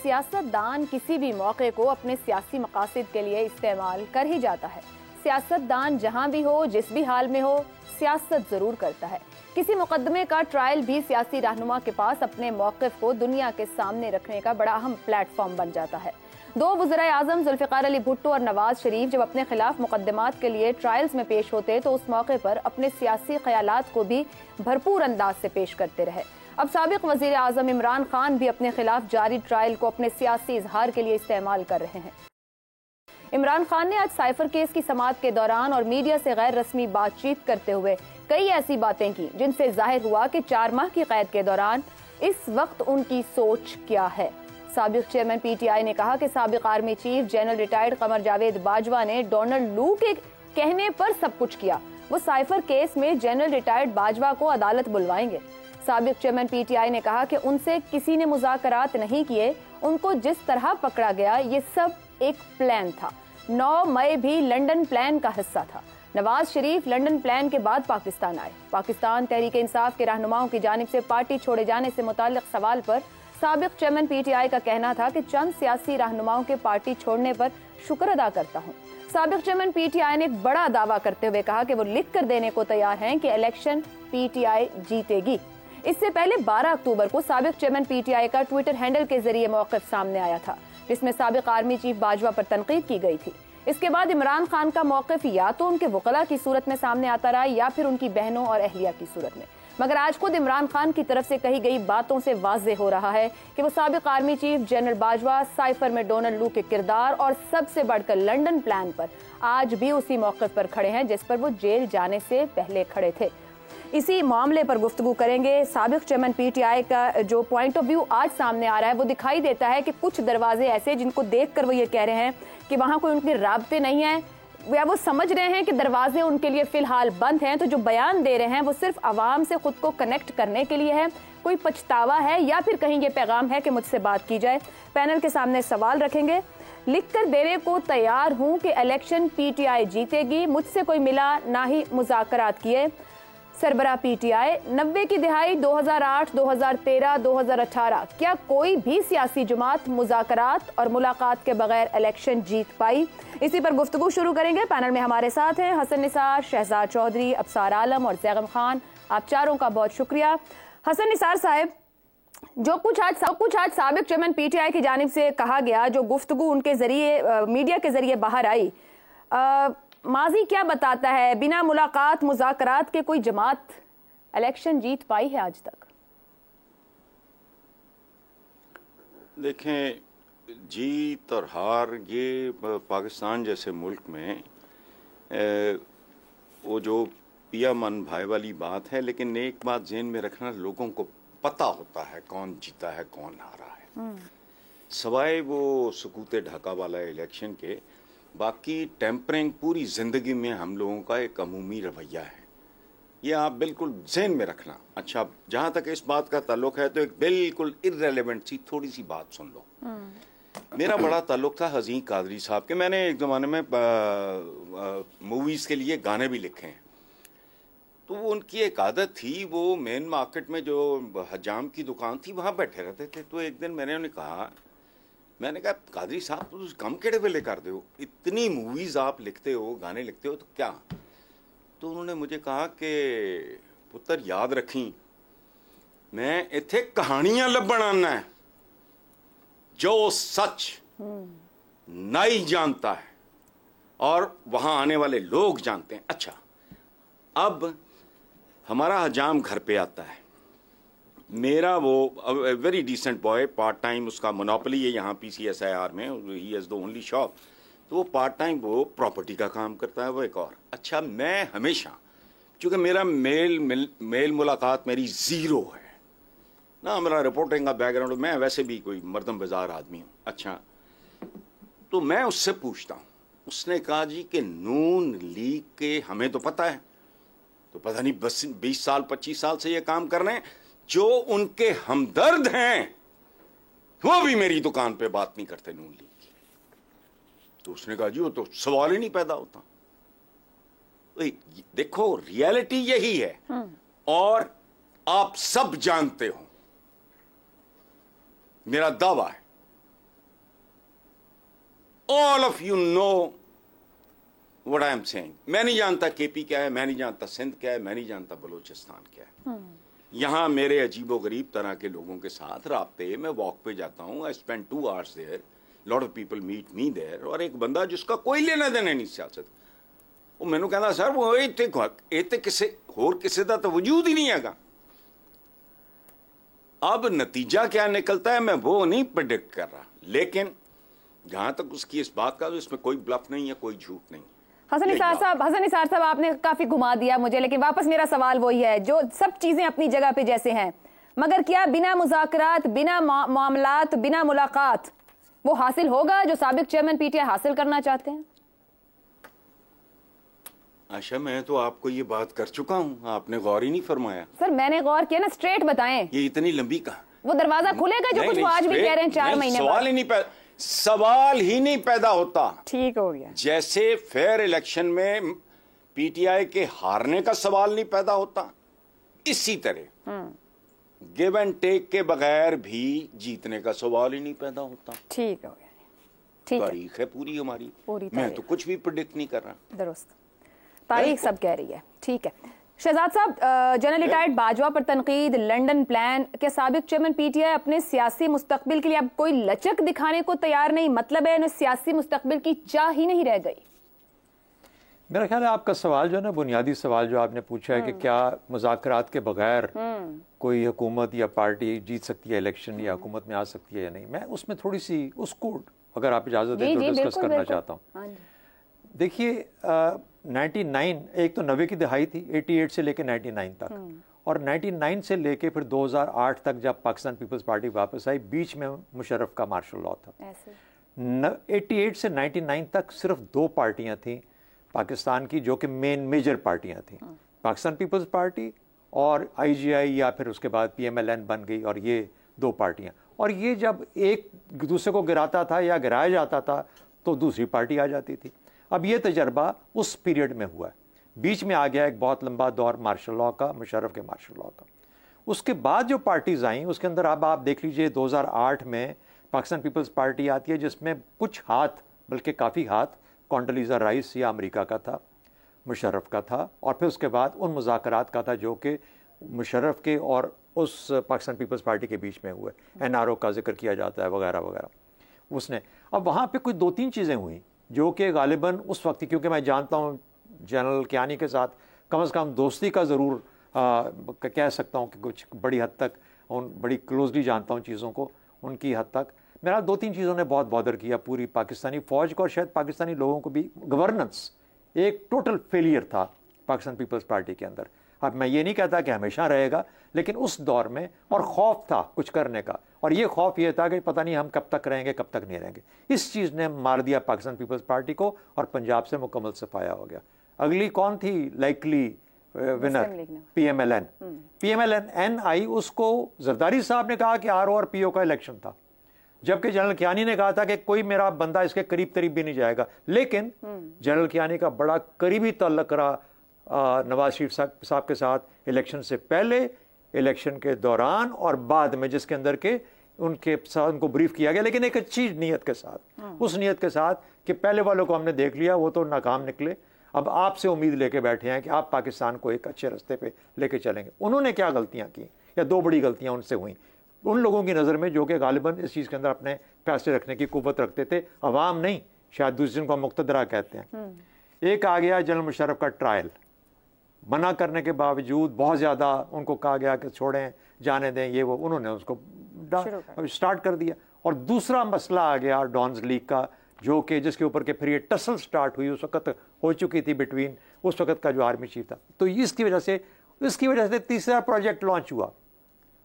सियासतदान किसी भी मौके को अपने सियासी मकासद के लिए इस्तेमाल कर ही जाता है। सियासतदान जहां भी हो, जिस भी हाल में हो, सियासत जरूर करता है। किसी मुकदमे का ट्रायल भी सियासी रहनुमा के पास अपने मौक़िफ़ को दुनिया के सामने रखने का बड़ा अहम प्लेटफॉर्म बन जाता है। दो वज़ीर आज़म जुल्फ़िकार अली भुट्टो और नवाज शरीफ जब अपने खिलाफ मुकदमात के लिए ट्रायल्स में पेश होते तो उस मौके पर अपने सियासी ख्यालात को भी भरपूर अंदाज से पेश करते रहे। अब साबिक वज़ीर आज़म इमरान खान भी अपने खिलाफ जारी ट्रायल को अपने सियासी इजहार के लिए इस्तेमाल कर रहे हैं। इमरान खान ने आज साइफर केस की समाअत के दौरान और मीडिया से गैर रस्मी बातचीत करते हुए कई ऐसी बातें की जिनसे जाहिर हुआ कि 4 माह की कैद के दौरान इस वक्त उनकी सोच क्या है। साबिक चेयरमैन पीटीआई ने कहा कि साबिक army chief general retired Qamar Javed Bajwa ने डोनाल्ड लू के कहने पर सब कुछ किया। वो साइफर केस में जनरल रिटायर्ड बाजवा को अदालत बुलवाएंगे। साबिक चेयरमैन पीटीआई ने कहा कि उनसे किसी ने मुज़ाकरात नहीं किए, उनको जिस तरह पकड़ा गया ये सब एक प्लान था। 9 मई भी लंदन प्लान का हिस्सा था। नवाज शरीफ लंदन प्लान के बाद पाकिस्तान आए। पाकिस्तान तहरीक इंसाफ के रहनुमाओं की जानिब से पार्टी छोड़े जाने से मुताल्लिक सवाल पर साबिक चेयरमैन पीटीआई का कहना था कि चंद सियासी रहनुमाओं के पार्टी छोड़ने पर शुक्र अदा करता हूं। साबिक चेयरमैन पीटीआई ने एक बड़ा दावा करते हुए कहा कि वो लिख कर देने को तैयार हैं कि इलेक्शन पीटीआई जीतेगी। इससे पहले 12 अक्टूबर को साबिक चेयरमैन पीटीआई का ट्विटर हैंडल के जरिए मौक़िफ़ सामने आया था, जिसमें साबिक आर्मी चीफ बाजवा पर तनकीद की गई थी। इसके बाद इमरान खान का मौक़िफ़ या तो उनके वकला की सूरत में सामने आता रहा या फिर उनकी बहनों और अहलिया की सूरत में। मगर आज खुद इमरान खान की तरफ से कही गई बातों से वाज़ेह हो रहा है कि वो साबिक army chief general Bajwa, cipher में डोनाल्ड लू के किरदार और सबसे बढ़कर लंदन प्लान पर आज भी उसी मौक़िफ़ पर खड़े हैं जिस पर वो जेल जाने से पहले खड़े थे। इसी मामले पर गुफ्तगू करेंगे। साबिक चेयरमैन पीटीआई का जो पॉइंट ऑफ व्यू आज सामने आ रहा है वो दिखाई देता है कि कुछ दरवाजे ऐसे जिनको देखकर वो ये कह रहे हैं कि वहाँ कोई उनके राब्ते नहीं है, या वो समझ रहे हैं कि दरवाजे उनके लिए फिलहाल बंद हैं। तो जो बयान दे रहे हैं वो सिर्फ आवाम से खुद को कनेक्ट करने के लिए है। कोई पछतावा है या फिर कहीं ये पैगाम है कि मुझसे बात की जाए। पैनल के सामने सवाल रखेंगे। लिख कर देने को तैयार हूं कि इलेक्शन पीटीआई जीतेगी, मुझसे कोई मिला ना ही मुज़ाकरात किए। सरबराह पीटीआई 90 की दिहाई 2008, 2013, 2018 क्या कोई भी सियासी जमात मुज़ाकरात और मुलाकात के बगैर इलेक्शन जीत पाई? इसी पर गुफ्तगू शुरू करेंगे। पैनल में हमारे साथ हैं हसन निसार, शहजाद चौधरी, अबसार आलम और जैगम खान। आप चारों का बहुत शुक्रिया। हसन निसार साहब, जो कुछ आज साबिक चेयरमैन पीटीआई की जानिब से कहा गया, जो गुफ्तगू उनके जरिए मीडिया के जरिए बाहर आई, माजी क्या बताता है? बिना मुलाकात मुज़ाकरात के कोई जमात इलेक्शन जीत पाई है आज तक? देखें, जीत और हार ये पाकिस्तान जैसे मुल्क में वो जो पिया मन भाई वाली बात है, लेकिन एक बात ज़हन में रखना, लोगों को पता होता है कौन जीता है कौन हारा है। सवाए वो सकूते ढाका वाला इलेक्शन के, बाकी टेम्परिंग पूरी ज़िंदगी में हम लोगों का एक अमूमी रवैया है। ये आप बिल्कुल ज़हन में रखना। अच्छा, जहाँ तक इस बात का ताल्लुक है तो एक बिल्कुल इर्रेलेवेंट सी थोड़ी सी बात सुन लो। मेरा बड़ा ताल्लुक था हज़ीं कादरी साहब के। मैंने एक ज़माने में मूवीज़ के लिए गाने भी लिखे हैं। तो उनकी एक आदत थी, वो मेन मार्केट में जो हजाम की दुकान थी वहाँ बैठे रहते थे। तो एक दिन मैंने उन्हें कहा, कादरी साहब तो कम केड़े वेले कर दो, इतनी मूवीज़ आप लिखते हो, गाने लिखते हो, तो क्या? तो उन्होंने मुझे कहा कि पुत्र याद रखी, मैं इत्थे कहानियां लभण आना है, जो सच नहीं जानता है और वहां आने वाले लोग जानते हैं। अच्छा, अब हमारा हजाम घर पे आता है, मेरा वो very decent boy, part time उसका मोनोपोली है यहाँ PCSIR में, he is the only shop. तो वो पार्ट टाइम वो प्रॉपर्टी का काम करता है, वो एक और। अच्छा, मैं हमेशा, चूँकि मेरा मेल मुलाकात मेरी ज़ीरो है ना, मेरा रिपोर्टिंग का बैकग्राउंड, मैं वैसे भी कोई मर्दम बाजार आदमी हूँ। अच्छा, तो मैं उससे पूछता हूँ। उसने कहा जी कि नून लीग के हमें तो पता है, तो पता नहीं 20 साल 25 साल से ये काम कर रहे हैं, जो उनके हमदर्द हैं वो भी मेरी दुकान पे बात नहीं करते नून लीग की। तो उसने कहा जी वो तो सवाल ही नहीं पैदा होता। तो देखो, रियलिटी यही है और आप सब जानते हो, मेरा दावा है all of you know what I am saying. मैं नहीं जानता केपी क्या है, मैं नहीं जानता सिंध क्या है, मैं नहीं जानता बलूचिस्तान क्या है। यहाँ मेरे अजीबो गरीब तरह के लोगों के साथ राब्ते, मैं वॉक पे जाता हूँ, I spend 2 hours there, lot of people meet me there, और एक बंदा जिसका कोई लेना देना नहीं सियासत, वो मैनू कहता सर वो इत्ते किसे होर किसे दा तो वजूद ही नहीं हैगा। अब नतीजा क्या निकलता है मैं वो नहीं प्रेडिक्ट कर रहा, लेकिन जहां तक उसकी इस बात का, इसमें कोई ब्लफ नहीं है, कोई झूठ नहीं। हसन निसार साहब आपने काफी घुमा दिया मुझे, लेकिन वापस मेरा सवाल वही है, जो सब चीजें अपनी जगह पे जैसे हैं, मगर क्या बिना मुज़ाकरात, बिना मामलात, बिना मुलाकात वो हासिल होगा जो साबिक चेयरमैन पीटीआई हासिल करना चाहते हैं? आशा मैं तो आपको ये बात कर चुका हूँ, आपने गौर ही नहीं फरमाया। सर मैंने गौर किया ना, स्ट्रेट बताएं। ये इतनी लंबी कहा वो दरवाजा खुलेगा जो कुछ वो आज भी कह रहे हैं 4 महीने सवाल ही नहीं पैदा होता। ठीक हो गया। जैसे फेयर इलेक्शन में पीटीआई के हारने का सवाल नहीं पैदा होता, इसी तरह गिव एंड टेक के बगैर भी जीतने का सवाल ही नहीं पैदा होता। ठीक हो गया, ठीक तारीख है पूरी हमारी, पूरी मैं तो कुछ भी प्रेडिक्ट नहीं कर रहा। दुरुस्त, तारीख सब कह रही है। ठीक है शहजाद साहब, जनरल रिटायर्ड बाजवा पर तनकीद, लंदन प्लान के साबिक चेयरमैन पीटीआई अपने सियासी मुस्तकबिल के लिए अब कोई लचक दिखाने को तैयार नहीं, मतलब है उन्हें सियासी मुस्तकबिल की चाह ही नहीं रह गई। मेरा ख्याल है आपका सवाल जो है ना, बुनियादी सवाल जो आपने पूछा है कि क्या मुज़ाकरात के बगैर कोई हुकूमत या पार्टी जीत सकती है इलेक्शन या हुकूमत में आ सकती है या नहीं, मैं उसमें थोड़ी सी उसको अगर आप इजाज़त दें तो डिस्कस करना चाहता हूँ। देखिए 99 एक तो 90 की दहाई थी, 88 से लेकर 99 तक, और 99 से लेके फिर 2008 तक जब पाकिस्तान पीपल्स पार्टी वापस आई, बीच में मुशर्रफ का मार्शल लॉ था। 88 से 99 तक सिर्फ 2 पार्टियां थी पाकिस्तान की जो कि मेजर पार्टियां थी, पाकिस्तान पीपल्स पार्टी और आईजीआई, या फिर उसके बाद पीएमएलएन बन गई, और ये 2 पार्टियां। और ये जब एक दूसरे को गिराता था या गिराया जाता था तो दूसरी पार्टी आ जाती थी। अब ये तजर्बा उस पीरियड में हुआ है, बीच में आ गया एक बहुत लंबा दौर मार्शल लॉ का, मुशर्रफ के मार्शल लॉ का। उसके बाद जो पार्टीज आई उसके अंदर अब आप देख लीजिए 2008 में पाकिस्तान पीपल्स पार्टी आती है जिसमें कुछ हाथ, बल्कि काफ़ी हाथ कॉन्डोलीज़ा राइस या अमेरिका का था, मुशर्रफ का था, और फिर उसके बाद उन मुज़ाकरात का था जो कि मुशर्रफ के और उस पाकिस्तान पीपल्स पार्टी के बीच में हुए, एनआरओ का जिक्र किया जाता है वगैरह वगैरह। उसने अब वहाँ पे कुछ 2-3 चीज़ें हुई जो कि गालिबन उस वक्त, क्योंकि मैं जानता हूँ जनरल कियानी के साथ कम से कम दोस्ती का ज़रूर कह सकता हूँ कि कुछ बड़ी हद तक बड़ी क्लोजली जानता हूँ चीज़ों को, उनकी हद तक मेरा 2-3 चीज़ों ने बहुत बॉदर किया पूरी पाकिस्तानी फ़ौज को और शायद पाकिस्तानी लोगों को भी। गवर्नेंस एक टोटल फेलियर था पाकिस्तान पीपल्स पार्टी के अंदर। अब मैं ये नहीं कहता कि हमेशा रहेगा, लेकिन उस दौर में और खौफ था कुछ करने का, और ये खौफ ये था कि पता नहीं हम कब तक रहेंगे कब तक नहीं रहेंगे। इस चीज़ ने मार दिया पाकिस्तान पीपल्स पार्टी को और पंजाब से मुकम्मल सफाया हो गया। अगली कौन थी लाइकली विनर? पीएमएलएन। पीएमएलएन आई, उसको जरदारी साहब ने कहा कि आरओ और पीओ का इलेक्शन था, जबकि जनरल कियानी ने कहा था कि कोई मेरा बंदा इसके करीब करीब भी नहीं जाएगा। लेकिन जनरल कियानी का बड़ा करीबी ताल्लुक रहा नवाज शरीफ साहब के साथ, इलेक्शन से पहले, इलेक्शन के दौरान और बाद में, जिसके अंदर के उनके साथ उनको ब्रीफ किया गया, लेकिन एक अच्छी नीयत के साथ, उस नीयत के साथ कि पहले वालों को हमने देख लिया, वो तो नाकाम निकले, अब आपसे उम्मीद लेके बैठे हैं कि आप पाकिस्तान को एक अच्छे रास्ते पे लेके चलेंगे। उन्होंने क्या गलतियां की, या 2 बड़ी गलतियां उनसे हुई उन लोगों की नज़र में जो कि गालिबन इस चीज़ के अंदर अपने फैसले रखने की कुव्वत रखते थे, अवाम नहीं, शायद दूसरे को मुक्तदरा कहते हैं। एक आ गया जनरल मुशर्रफ का ट्रायल, मना करने के बावजूद बहुत ज़्यादा उनको कहा गया कि छोड़ें, जाने दें, ये वो, उन्होंने उसको स्टार्ट कर दिया। और दूसरा मसला आ गया डॉन्स लीग का, जो कि जिसके ऊपर के फिर ये टसल स्टार्ट हुई, उस वक्त हो चुकी थी बिटवीन उस वक्त का जो आर्मी चीफ था। तो इसकी वजह से तीसरा प्रोजेक्ट लॉन्च हुआ,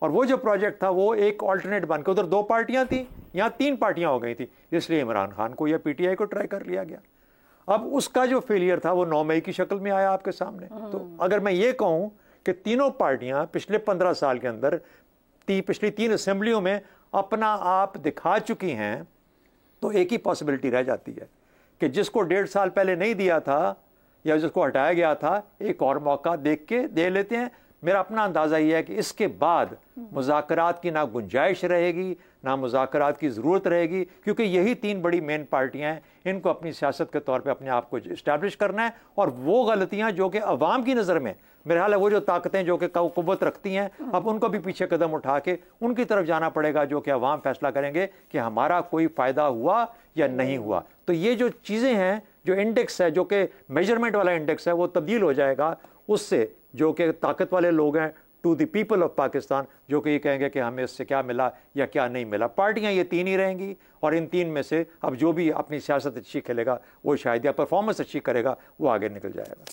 और वो जो प्रोजेक्ट था वो एक ऑल्टरनेट बन के, उधर 2 पार्टियां थी, यहाँ 3 पार्टियां हो गई थी, इसलिए इमरान खान को या पीटीआई को ट्राई कर लिया गया। अब उसका जो फेलियर था वो 9 मई की शक्ल में आया आपके सामने। तो अगर मैं ये कहूँ कि तीनों पार्टियां पिछले 15 साल के अंदर पिछली 3 असेंबलियों में अपना आप दिखा चुकी हैं, तो एक ही पॉसिबिलिटी रह जाती है कि जिसको 1.5 साल पहले नहीं दिया था या जिसको हटाया गया था, एक और मौका देख के दे लेते हैं। मेरा अपना अंदाज़ा ये है कि इसके बाद मुज़ाकरात की ना गुंजाइश रहेगी, ना मुज़ाकरात की ज़रूरत रहेगी, क्योंकि यही 3 बड़ी मेन पार्टियां हैं, इनको अपनी सियासत के तौर पे अपने आप को इस्टेब्लिश करना है। और वो गलतियां जो कि अवाम की नज़र में, मेरा ख्याल है वो जो ताकतें जो कि कुव्वत रखती हैं, अब उनको भी पीछे कदम उठा के उनकी तरफ जाना पड़ेगा, जो कि अवाम फैसला करेंगे कि हमारा कोई फ़ायदा हुआ या नहीं हुआ। तो ये जो चीज़ें हैं, जो इंडेक्स है, जो कि मेजरमेंट वाला इंडेक्स है, वो तब्दील हो जाएगा उससे जो कि ताकत वाले लोग हैं, to the people of Pakistan, जो कि ये कहेंगे कि हमें इससे क्या मिला या क्या नहीं मिला। पार्टियां ये 3 ही रहेंगी, और इन 3 में से अब जो भी अपनी सियासत अच्छी खेलेगा वो शायद, या परफॉर्मेंस अच्छी करेगा वो आगे निकल जाएगा।